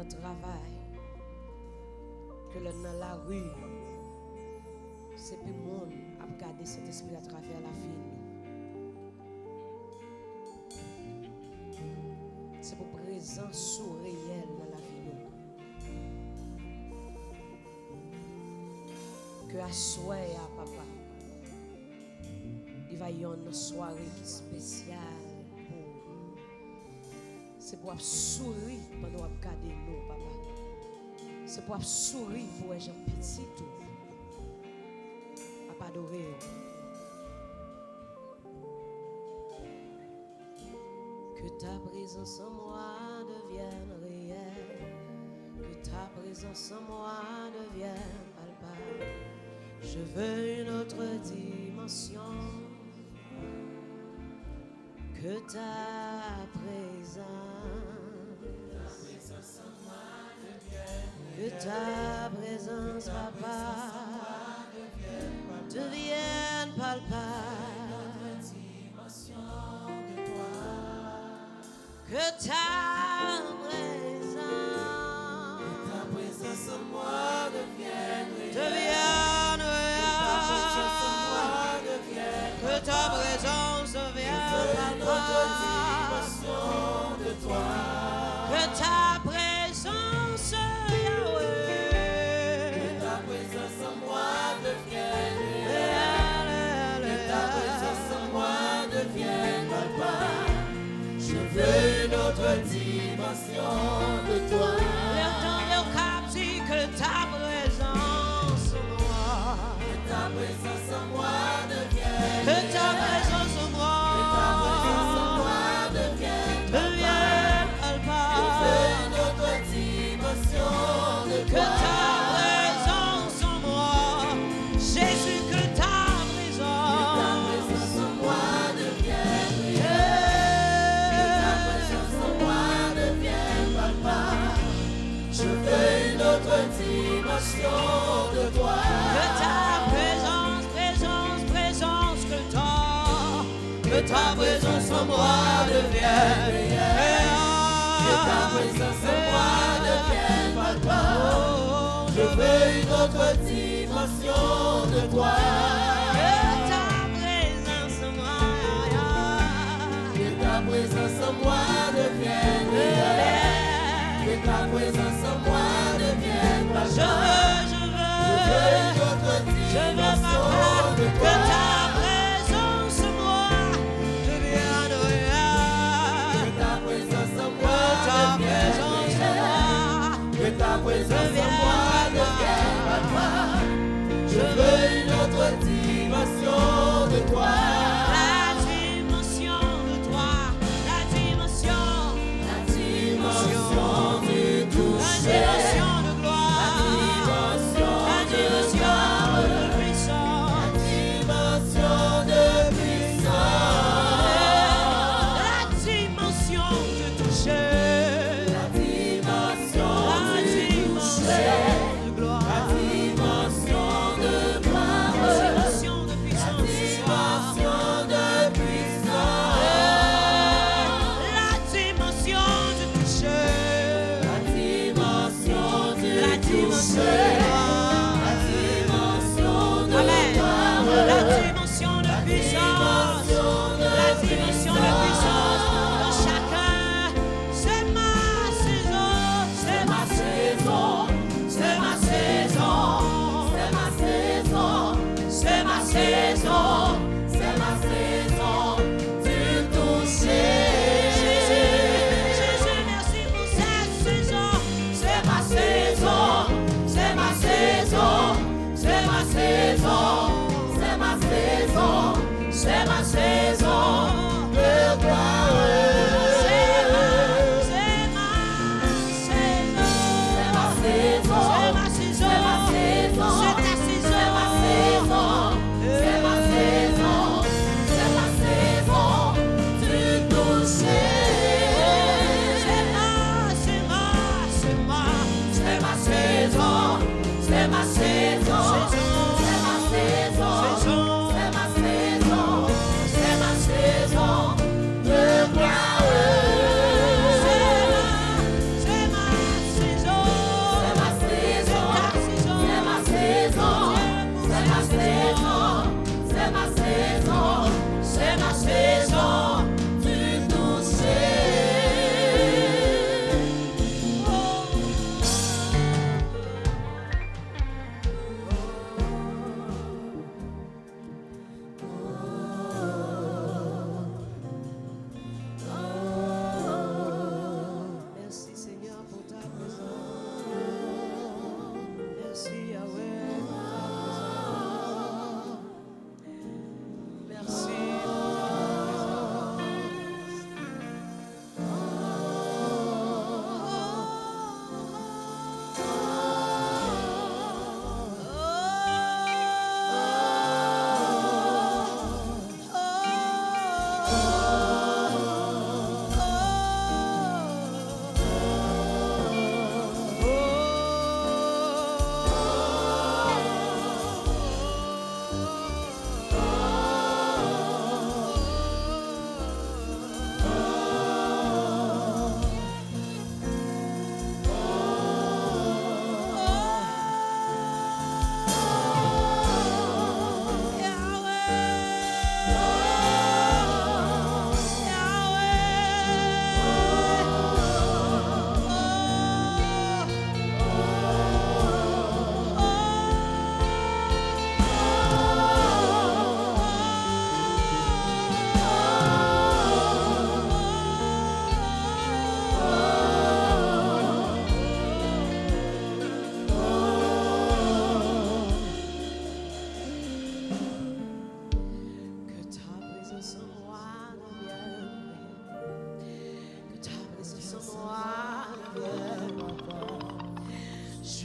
le travail, que le dans la rue, c'est plus le monde à regarder cet esprit à travers la vie. C'est pour présence réelle dans la vie. Que à soir, papa, il va y avoir une soirée spéciale. C'est pour sourire pendant qu'on regarde nous, papa. C'est pour sourire pour les gens petits tout. À adorer. Que ta présence en moi devienne réelle. Que ta présence en moi devienne palpable. Je veux une autre dimension. Que ta présence en moi devienne. Que ta présence, papa, devienne palpable. Que ta présence en moi devienne réelle. Que ta présence devienne palpable. De toi. Que ta présence, Yahweh. Que ta présence en moi devienne réelle. Que ta présence en moi devienne palpable. Je veux une autre dimension de toi. Que ta présence en moi. Que ta présence en moi devienne. Que ta présence en moi. Que ta présence en moi devienne palpable. Je veux une autre dimension de toi. Que ta présence en moi. Jésus, que ta présence en moi devienne réelle. Que ta présence en moi devienne palpable. Je veux une autre dimension de toi. Que ta présence, que ta présence en moi devienne réelle. Que ta présence en moi devienne palpable. Je veux une autre dimension de toi. Que ta présence en moi, que ta présence en moi devienne réelle. Que ta présence en moi devienne palpable. Je veux une autre dimension de toi. Que ta présence en moi devienne réelle. Que ta présence en moi devienne réelle. Que ta présence en moi devienne palpable. Je veux une autre dimension de toi. La dimension de toi. La dimension du toucher. La dimension de gloire. La dimension de puissance. La dimension de puissance. La dimension de toucher. La dimension de gloire. La dimension de gloire. La dimension de puissance. La dimension de puissance. La dimension de toucher. La dimension de toucher. La dimension de gloire. La dimension de puissance. La dimension de puissance. Dans chacun, c'est ma saison. C'est ma saison. C'est ma saison. C'est ma saison. C'est ma saison. C'est ma saison. Du toucher. Jésus, merci pour cette saison. C'est ma saison. C'est ma saison. C'est ma saison. C'est ma saison. C'est ma saison. De gloire. C'est ma saison. C'est ma saison. C'est ma saison. C'est ma saison. C'est ta saison. C'est ma saison. C'est ma saison. Du toucher. C'est ma saison. C'est ma saison. C'est ma saison. C'est ma saison. C'est ma saison. De gloire. C'est ma saison.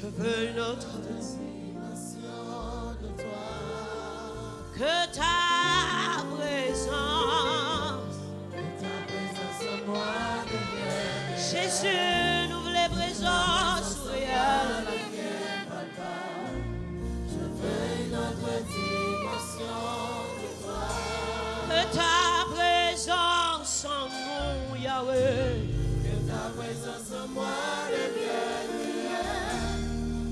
Je veux une autre dimension de toi. que ta présence. En moi devienne Jésus, nous voulons les présences réelles. Je veux une autre dimension de toi. Que ta présence en nous, Yahweh. Que ta présence en moi devienne réelle.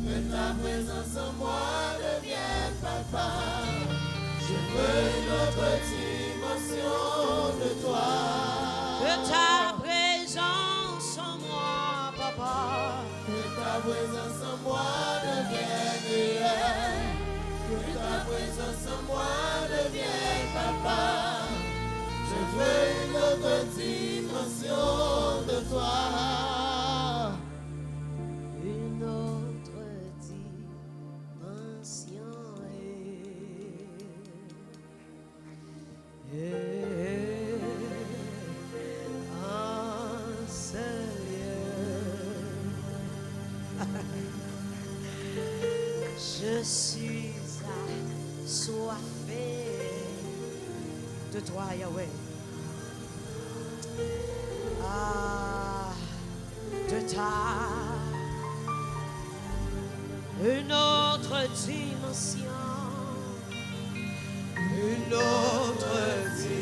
Que ta présence en moi devienne palpable. Je veux une autre dimension de toi. Que ta présence en moi, Papa. Que ta présence en moi devienne réelle. Que ta présence en moi devienne papa. Je veux une autre dimension de toi. Une autre dimension. En ce lieu. Je suis assoiffé de toi, Yahweh. Ah, de ta une autre dimension. Une autre dimension.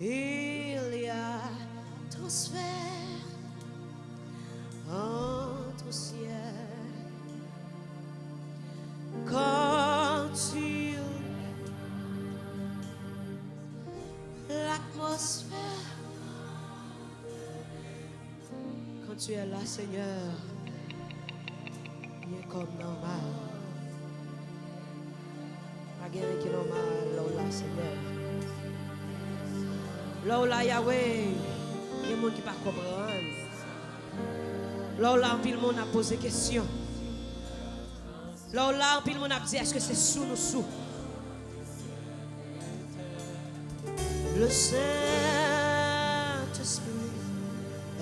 Il y a transfert entre ciel quand tu l'atmosphère quand tu es là Seigneur il est comme normal pas guéri qui est normal là Seigneur là Yahweh il y a des gens qui ne comprennent pas là pile monde a posé question là pile monde a dit est-ce que c'est sous nous sous le Saint-Esprit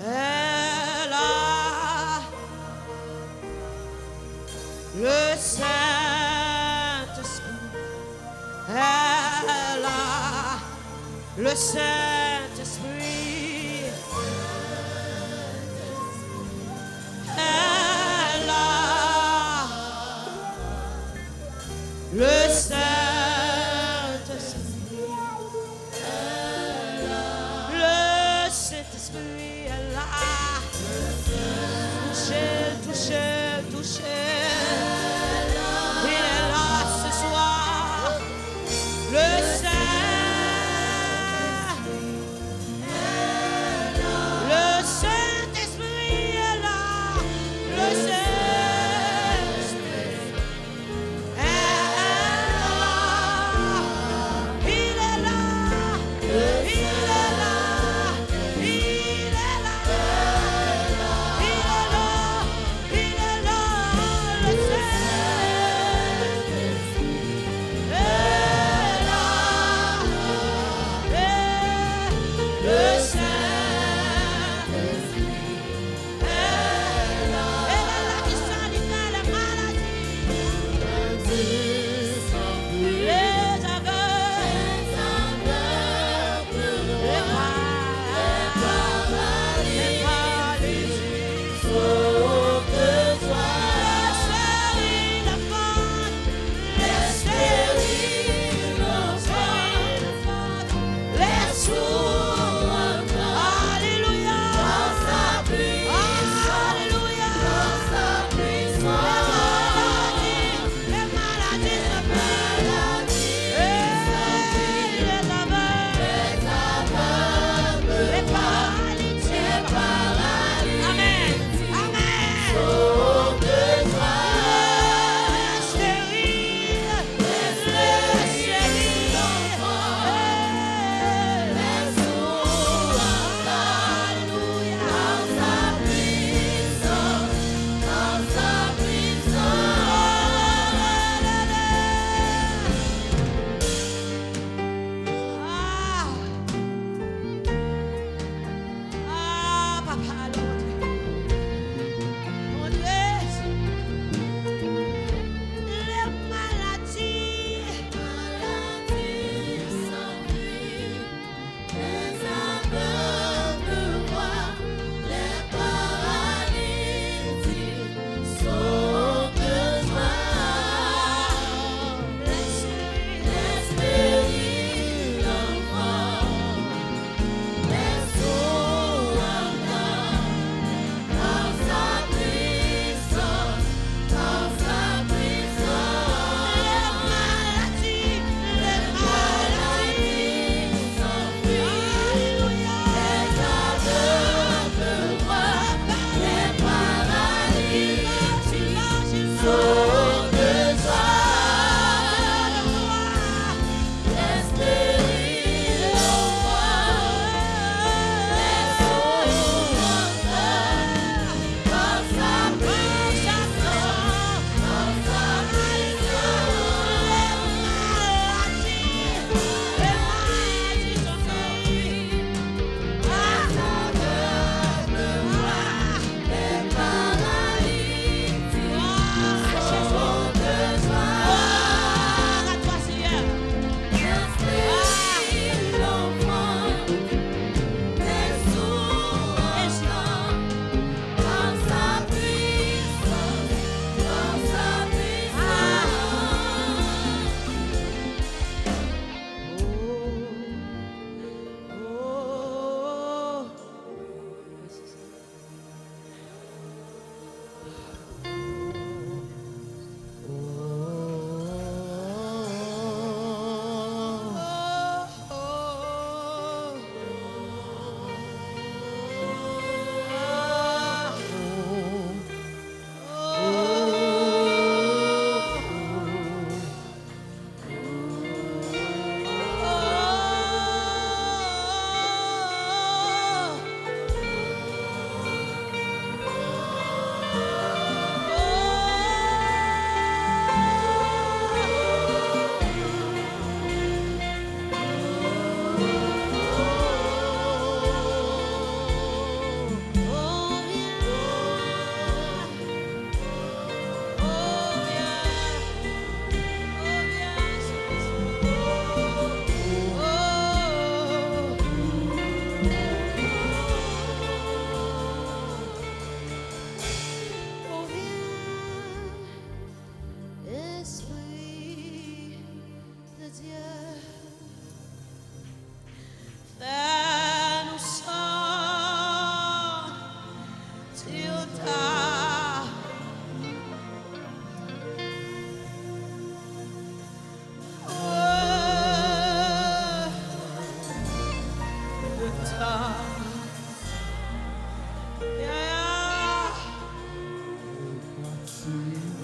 est là le Saint-Esprit est là le Saint-Esprit est là le Saint-Esprit le Saint-Esprit est là touchez il est là ce soir le Saint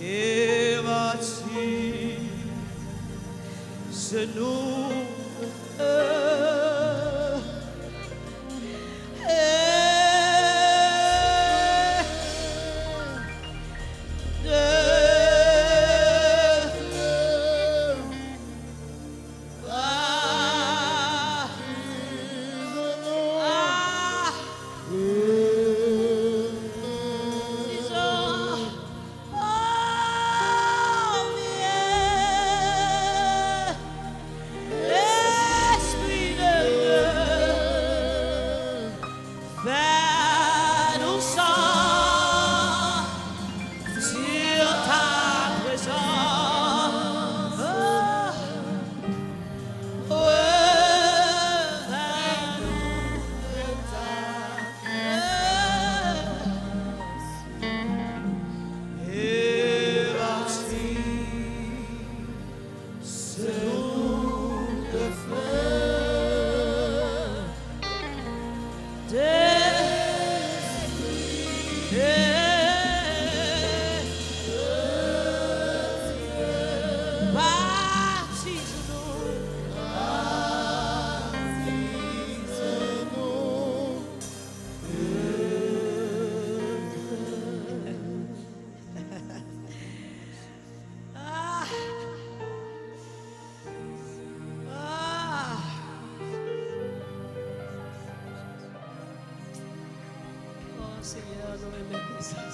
Et voici ce nous. Seigneur, nous remercions.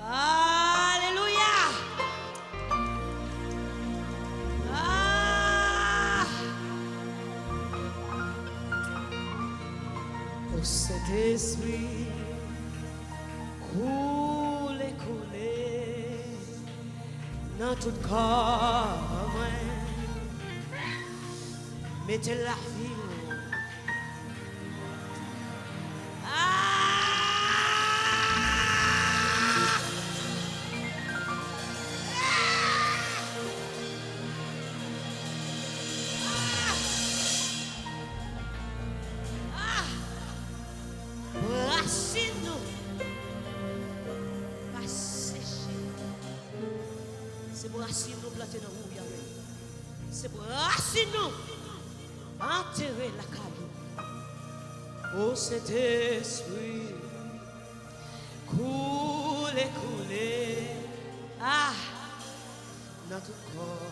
Alléluia. Oh, cet esprit coule, dans tout corps, mettez la vie. C'est pour racine nous planter dans le Yahweh. C'est pour racine nous enterrer la caille. Oh, cet esprit coule, dans tout corps.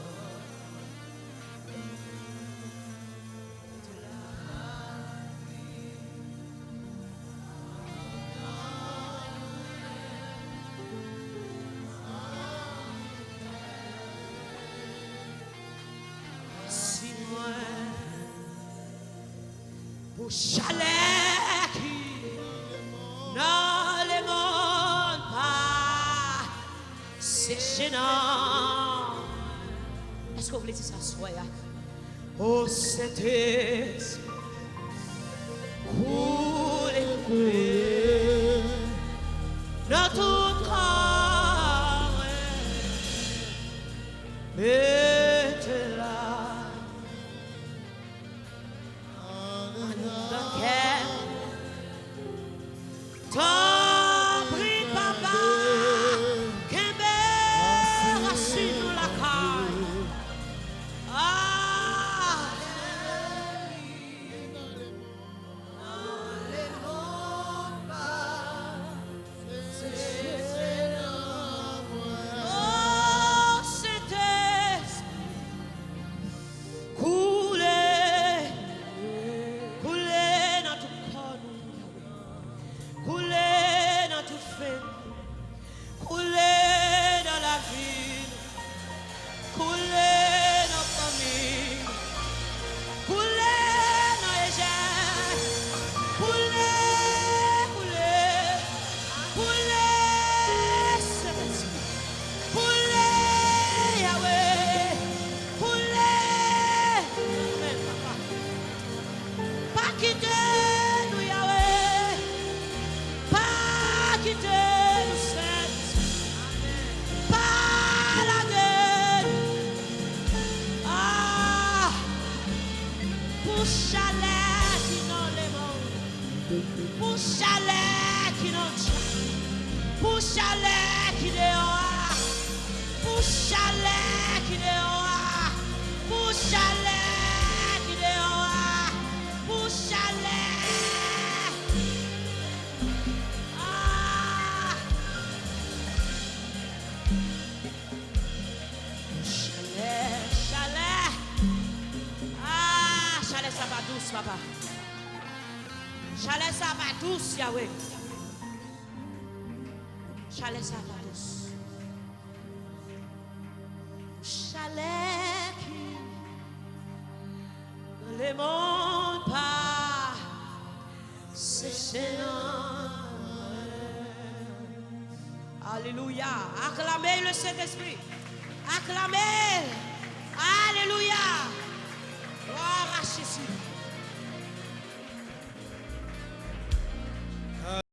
Pour chalet qui dans le monde pas c'est gênant. Est-ce que vous voulez dire ça soir? Oh, cet esprit coule dans tout corps. Mettez là. Pour chalet qui nous pour chalet qui dehors, pour chalet qui dehors, pour chalet qui dehors, pour chalet. Ah. Chalet, chalet. Ah, chalet ça va douce, papa. Chalet ça va douce, Yahweh. Chalet ça va douce. Chalet qui dans le monde pas c'est Alléluia. Acclamez le Saint-Esprit. Acclamez. Alléluia. Gloire à Jésus.